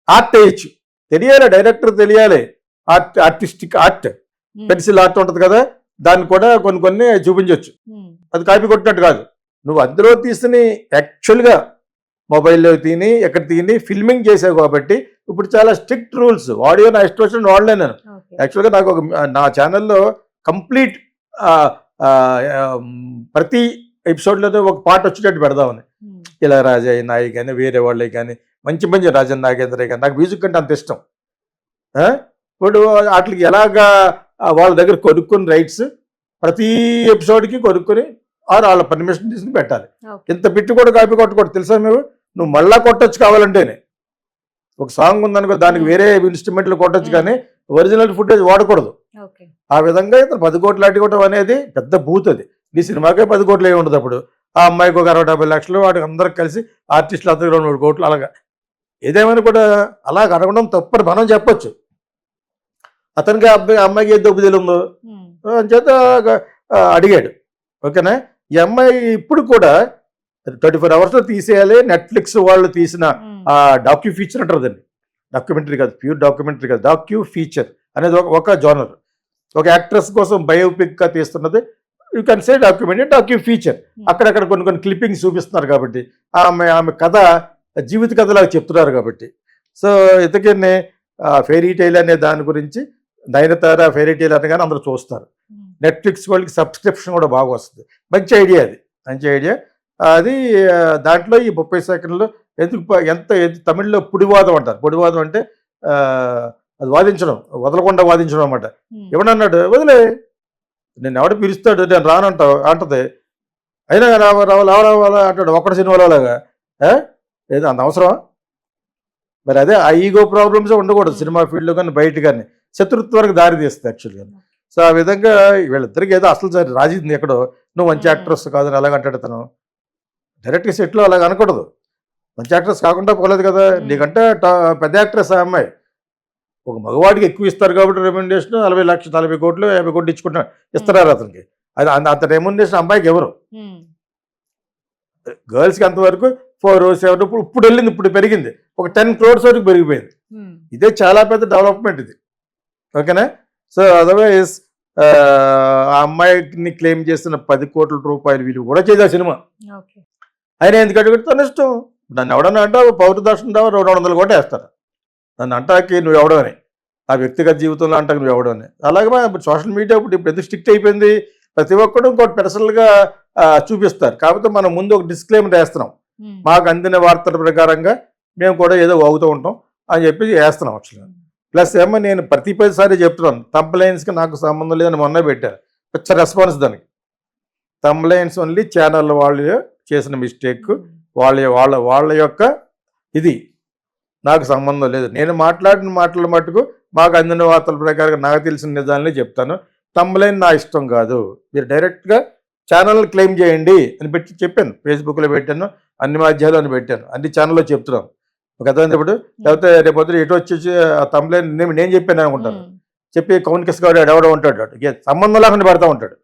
Art వేయచ్చు, తెలియాలి, director తెలియాలి, ఆర్టిస్టిక్ ఆర్ట్, పెన్సిల్ ఆర్ట్ ఉంటుంది కదా, దాన్ని కూడా కొన్ని చూపించవచ్చు. అది కాపీ కొట్టినట్టు కాదు. నువ్వు అందులో తీసుకుని యాక్చువల్గా మొబైల్లో తిని ఎక్కడ తిని ఫిల్మింగ్ చేసావు కాబట్టి ఇప్పుడు చాలా స్ట్రిక్ట్ రూల్స్. ఆడియో నా ఇష్టం వచ్చిన వాడలే నేను. యాక్చువల్గా నాకు నా ఛానల్లో కంప్లీట్ ప్రతి ఎపిసోడ్లోనే ఒక పాట వచ్చేటట్టు పెడదామని. ఇలా రాజా నాయి కానీ వేరే వాళ్ళే కానీ మంచి రాజన్ నాగేంద్ర కానీ నాకు మ్యూజిక్ అంటే అంత ఇష్టం. ఇప్పుడు వాటికి ఎలాగా వాళ్ళ దగ్గర కొనుక్కుని రైట్స్ ప్రతి ఎపిసోడ్కి కొనుక్కొని వాళ్ళ పర్మిషన్ తీసుకుని పెట్టాలి. ఇంత బిట్టు కూడా కాపీ కొట్టకూడదు తెలుసా నువ్వు మళ్ళా కొట్టచ్చు కావాలంటేనే. ఒక సాంగ్ ఉందనుకో దానికి వేరే ఇన్స్ట్రుమెంట్లు కొట్టచ్చు కానీ ఒరిజినల్ ఫుటేజ్ వాడకూడదు. ఆ విధంగా ఇతను 10 కోట్లు అడ్డుకోవడం అనేది పెద్ద బూత్. అది నీ సినిమాకే 10 కోట్లు ఏమి ఉండదు. అప్పుడు ఆ అమ్మాయికి ఒక 60-70 లక్షలు, వాడికి అందరికి కలిసి ఆర్టిస్టులు అందరికీ 2-3 కోట్లు అలాగా. ఏదేమైనా కూడా అలాగ అడగడం తప్పని మనం చెప్పొచ్చు. అతనికి అమ్మాయికి ఏ దొబ్బు తెలియదు అని చేత అడిగాడు. ఓకేనా. ఈ అమ్మాయి ఇప్పుడు కూడా 24 అవర్స్లో తీసేయాలి. నెట్ఫ్లిక్స్ వాళ్ళు తీసిన డాక్యూ ఫీచర్ అంటారు, డాక్యుమెంటరీ కాదు, ప్యూర్ డాక్యుమెంటరీ కాదు, డాక్యూ ఫీచర్ అనేది ఒక జోనర్. ఒక యాక్ట్రెస్ కోసం బయోపిక్గా తీస్తున్నది, you can say docu feature. అక్కడక్కడ కొన్ని క్లిప్పింగ్స్ చూపిస్తున్నారు కాబట్టి ఆమె కథ జీవిత కథలాగా చెప్తున్నారు కాబట్టి. సో ఇతకిని ఫెయిరీ టైల్ అనే దాని గురించి నయనతార ఫెయిరీ టైల్ అనగానే అందరూ చూస్తారు. నెట్ఫ్లిక్స్ వాళ్ళకి సబ్స్క్రిప్షన్ కూడా బాగా వస్తుంది. మంచి ఐడియా అది, మంచి ఐడియా అది. దాంట్లో ఈ 30 సెకండ్లు ఎంత తమిళ్లో పుడివాదం అంటారు. పుడివాదం అంటే అది వాదించడం, వదలకుండా వాదించడం అన్నమాట. ఎవడన్నాడు వదిలే, నేను ఎవడ పిలుస్తాడు, నేను అంటది, అయినా రావాలా అంటాడు ఒక్కడ సినిమాలో లాగా. ఏదో అంత అవసరమా? మరి అదే ఆ ఈగో ప్రాబ్లమ్స్ ఉండకూడదు సినిమా ఫీల్డ్లో కానీ బయట కానీ. శత్రుత్వానికి దారి తీస్తుంది యాక్చువల్గా. సో ఆ విధంగా వీళ్ళిద్దరికి ఏదో అసలు సరే రాజీ ఎక్కడో నువ్వు మంచి యాక్ట్రెస్ కాదని అలాగంటాడు తను. డైరెక్ట్గా సెట్లో అలాగ అనకూడదు. మంచి యాక్ట్రెస్ కాకుండా పోలేదు కదా, నీకంటే పెద్ద యాక్ట్రెస్ ఆ అమ్మాయి. ఒక మగవాడికి ఎక్కువ ఇస్తారు కాబట్టి రెమ్యునరేషన్ 40 లక్షలు 40 కోట్లు 50 కోట్లు ఇస్తున్నారు అతనికి. అది అంత రెమ్యునరేషన్ అమ్మాయికి ఎవరు? గర్ల్స్కి అంతవరకు 4-7 ఇప్పుడు వెళ్ళింది, ఇప్పుడు పెరిగింది, ఒక 10 crores వరకు పెరిగిపోయింది. ఇదే చాలా పెద్ద డెవలప్మెంట్ ఇది. ఓకేనా. సో అదర్వైజ్ ఆ అమ్మాయిని క్లెయిమ్ చేస్తున్న 10 కోట్ల రూపాయలు వీళ్ళు కూడా చేసే సినిమా ఆయన ఎందుకంటే తన ఇష్టం. నన్ను ఎవడన్నా అంటావు పౌరు దర్శనం 200 కోట్లు వేస్తారు. నన్ను అంటాకి నువ్వు ఎవడవని, ఆ వ్యక్తిగత జీవితంలో అంటాకి నువ్వు ఎవడవని. అలాగే ఇప్పుడు సోషల్ మీడియా ఇప్పుడు ఎందుకు స్ట్రిక్ట్ అయిపోయింది, ప్రతి ఒక్కడు ఇంకోటి పర్సనల్గా చూపిస్తారు. కాకపోతే మనం ముందు ఒక డిస్క్లైమర్ వేస్తున్నాం, మాకు అందిన వార్తల ప్రకారంగా మేము కూడా ఏదో వాగుతూ ఉంటాం అని చెప్పి వేస్తున్నాం యాక్చువల్గా. ప్లస్ ఏమో నేను ప్రతిసారి చెప్తున్నాను, తంప్లైన్స్కి నాకు సంబంధం లేదని మొన్న పెట్టారు, పిచ్చ రెస్పాన్స్ దానికి. తంప్లైన్స్ ఓన్లీ ఛానల్ వాళ్ళు చేసిన మిస్టేక్, వాళ్ళ యొక్క ఇది నాకు సంబంధం లేదు. నేను మాట్లాడిన మాటల మటుకు మాకు అందిన వార్తల ప్రకారం నాకు తెలిసిన నిజాలనే చెప్తాను. తంప్లైన్ నా ఇష్టం కాదు, మీరు డైరెక్ట్గా ఛానల్ క్లెయిమ్ చేయండి అని చెప్పాను. ఫేస్బుక్లో పెట్టాను, అన్ని మాధ్యమాలను పెట్టాను, అన్ని ఛానల్లో చెప్తున్నాను. ఒక అర్థమైనప్పుడు లేకపోతే రేపొద్దు ఎటు వచ్చేసి ఆ తంప్లైన్ నేను చెప్పాను అనుకుంటాను, చెప్పి కౌన్కెస్ గారు ఎవడో ఉంటాడు, సంబంధం లేకుండా పెడతా ఉంటాడు.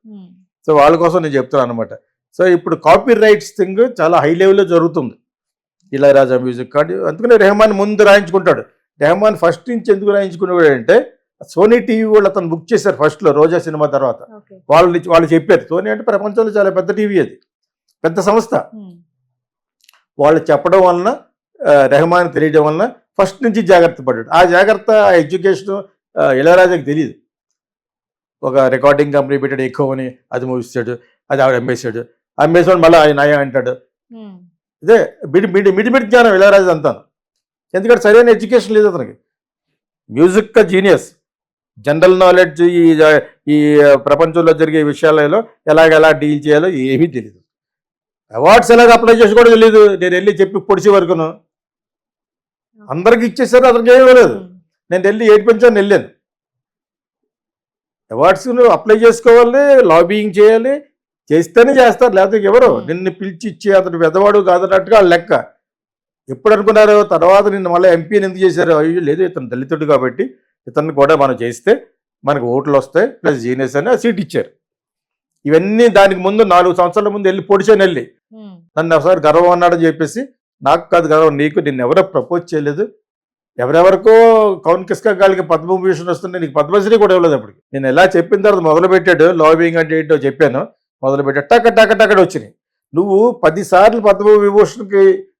సో వాళ్ళ కోసం నేను చెప్తున్నాను అనమాట. సో ఇప్పుడు కాపీ రైట్స్ థింగ్ చాలా హై లెవెల్లో జరుగుతుంది. ఇళయరాజా మ్యూజిక్ కార్డు అందుకనే రెహమాన్ ముందు రాయించుకుంటాడు. రెహమాన్ ఫస్ట్ నుంచి ఎందుకు రాయించుకునేవాడు అంటే సోనీ టీవీ వాళ్ళు అతను బుక్ చేశారు ఫస్ట్లో రోజా సినిమా తర్వాత. వాళ్ళు చెప్పారు, సోనీ అంటే ప్రపంచంలో చాలా పెద్ద టీవీ, అది పెద్ద సంస్థ. వాళ్ళు చెప్పడం వలన రెహమాన్ తెలియడం వలన ఫస్ట్ నుంచి జాగ్రత్త పడ్డాడు. ఆ జాగ్రత్త ఆ ఎడ్యుకేషన్ ఇళయరాజాకి తెలియదు. ఒక రికార్డింగ్ కంపెనీ పెట్టాడు ఎక్కువ అని, అది మూవిస్తాడు, అది ఆవిడ అమ్మేసాడు, అమ్మేసాడు మళ్ళీ ఆయన అంటాడు. ఇదే మిడిమిడి జ్ఞానం ఇళయరాజా అంతాను. ఎందుకంటే సరైన ఎడ్యుకేషన్ లేదు అతనికి. మ్యూజిక్ జీనియస్, జనరల్ నాలెడ్జ్ ఈ ప్రపంచంలో జరిగే విషయాలలో ఎలా డీల్ చేయాలో ఏమీ తెలియదు. అవార్డ్స్ ఎలాగ అప్లై చేసి కూడా తెలియదు. నేను వెళ్ళి చెప్పి పొడిచే వరకును అందరికి ఇచ్చేసారు, అతనికి ఏమీ లేదు. నేను వెళ్ళి ఏడిపించాను, వెళ్ళాను. అవార్డ్స్ అప్లై చేసుకోవాలి, లాబింగ్ చేయాలి, చేస్తేనే చేస్తారు, లేకపోతే ఎవరు నిన్ను పిలిచి ఇచ్చి అతను పెద్దవాడు కాదన్నట్టుగా లెక్క. ఎప్పుడు అనుకున్నారు తర్వాత నిన్ను మళ్ళీ ఎంపీని ఎందుకు చేశారు? అయ్యో లేదు, ఇతను దళితుడు కాబట్టి ఇతన్ని కూడా మనం చేస్తే మనకు ఓట్లు వస్తాయి ప్లస్ జీనియస్ అని సీట్ ఇచ్చారు. ఇవన్నీ దానికి ముందు 4 సంవత్సరాల ముందు వెళ్ళి పొడిచాను, వెళ్ళి నన్ను ఒకసారి గర్వం అన్నాడని చెప్పేసి, నాకు కాదు గర్వం నీకు, నిన్ను ఎవరో ప్రపోజ్ చేయలేదు, ఎవరెవరికో కౌన్ కిస్కా గాలికి పద్మభూషణ్ వస్తుంటే నీకు పద్మశ్రీ కూడా ఇవ్వలేదు అప్పటికి. నేను ఎలా చెప్పిన తర్వాత మొదలు పెట్టాడు లాబింగ్ అంటే ఏంటో చెప్పాను, మొదలు పెట్టాడు టక్క టక్క టక్కడ వచ్చినాయి. నువ్వు 10 సార్లు పద్మవిభూషణ్కి